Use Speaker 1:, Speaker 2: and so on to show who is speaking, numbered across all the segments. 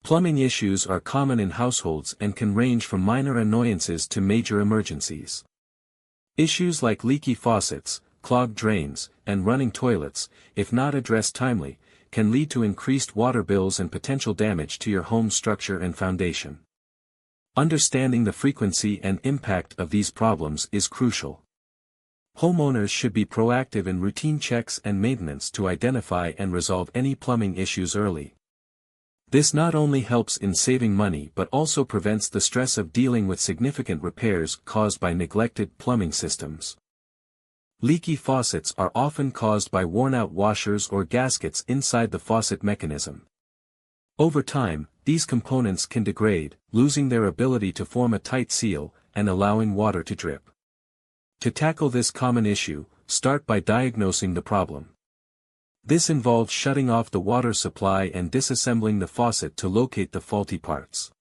Speaker 1: Plumbing issues are common in households and can range from minor annoyances to major emergencies. Issues like leaky faucets, clogged drains, and running toilets, if not addressed timely, can lead to increased water bills and potential damage to your home structure and foundation. Understanding the frequency and impact of these problems is crucial. Homeowners should be proactive in routine checks and maintenance to identify and resolve any plumbing issues early. This not only helps in saving money but also prevents the stress of dealing with significant repairs caused by neglected plumbing systems. Leaky faucets are often caused by worn-out washers or gaskets inside the faucet mechanism. Over time, these components can degrade, losing their ability to form a tight seal, and allowing water to drip. To tackle this common issue, start by diagnosing the problem. This involves shutting off the water supply and disassembling the faucet to locate the faulty parts.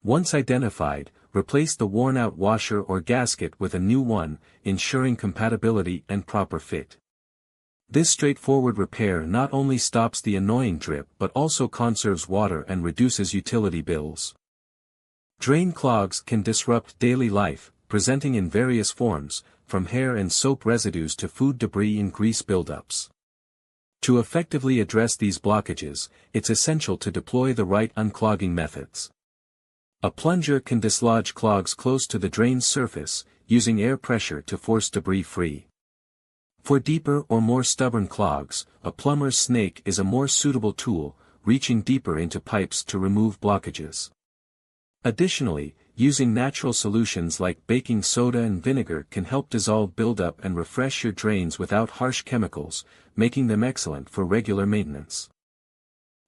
Speaker 1: Once identified, replace the worn-out washer or gasket with a new one, ensuring compatibility and proper fit. This straightforward repair not only stops the annoying drip but also conserves water and reduces utility bills. Drain clogs can disrupt daily life, presenting in various forms, from hair and soap residues to food debris and grease buildups. To effectively address these blockages, it's essential to deploy the right unclogging methods. A plunger can dislodge clogs close to the drain's surface, using air pressure to force debris free. For deeper or more stubborn clogs, a plumber's snake is a more suitable tool, reaching deeper into pipes to remove blockages. Additionally, using natural solutions like baking soda and vinegar can help dissolve buildup and refresh your drains without harsh chemicals, making them excellent for regular maintenance.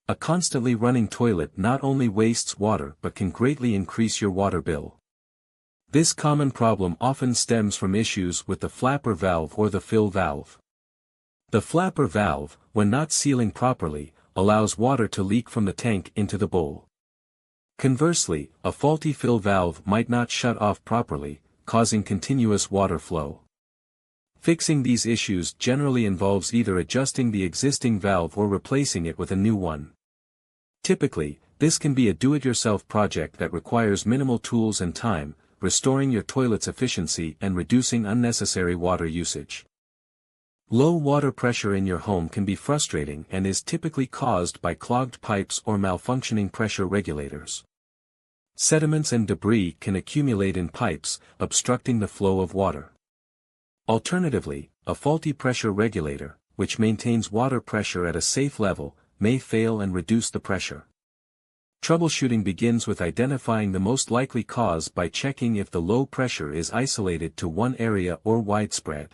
Speaker 1: A constantly running toilet not only wastes water but can greatly increase your water bill. This common problem often stems from issues with the flapper valve or the fill valve. The flapper valve, when not sealing properly, allows water to leak from the tank into the bowl. Conversely, a faulty fill valve might not shut off properly, causing continuous water flow. Fixing these issues generally involves either adjusting the existing valve or replacing it with a new one. Typically, this can be a do-it-yourself project that requires minimal tools and time, restoring your toilet's efficiency and reducing unnecessary water usage. Low water pressure in your home can be frustrating and is typically caused by clogged pipes or malfunctioning pressure regulators. Sediments and debris can accumulate in pipes, obstructing the flow of water. Alternatively, a faulty pressure regulator, which maintains water pressure at a safe level, may fail and reduce the pressure. Troubleshooting begins with identifying the most likely cause by checking if the low pressure is isolated to one area or widespread.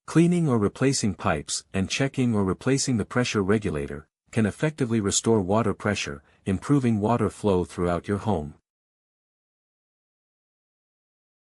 Speaker 1: Cleaning or replacing pipes and checking or replacing the pressure regulator can effectively restore water pressure, improving water flow throughout your home.